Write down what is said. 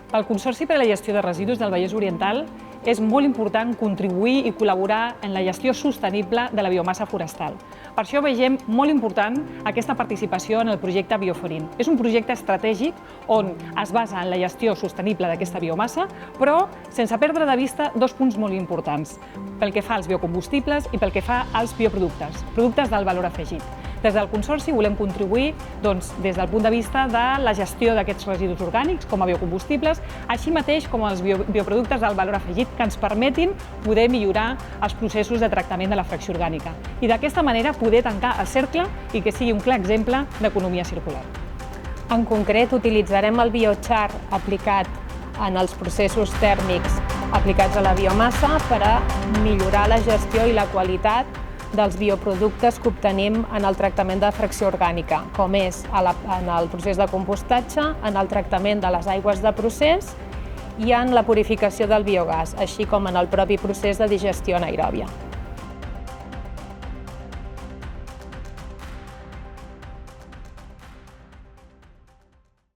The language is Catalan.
Pel Consorci per a la Gestió de Residus del Vallès Oriental és molt important contribuir i col·laborar en la gestió sostenible de la biomassa forestal. Per això veiem molt important aquesta participació en el projecte Bioforin. És un projecte estratègic on es basa en la gestió sostenible d'aquesta biomassa, però sense perdre de vista dos punts molt importants, pel que fa als biocombustibles i pel que fa als bioproductes, productes d'alt valor afegit. Des del Consorci volem contribuir des del punt de vista de la gestió d'aquests residus orgànics com a biocombustibles, així mateix com els bioproductes d'alt valor afegit que ens permetin poder millorar els processos de tractament de la fracció orgànica i d'aquesta manera poder tancar el cercle i que sigui un clar exemple d'economia circular. En concret, utilitzarem el biochar aplicat en els processos tèrmics aplicats a la biomassa per a millorar la gestió i la qualitat dels bioproductes que obtenim en el tractament de fracció orgànica, com és en el procés de compostatge, en el tractament de les aigües de procés i en la purificació del biogàs, així com en el propi procés de digestió anaeròbia.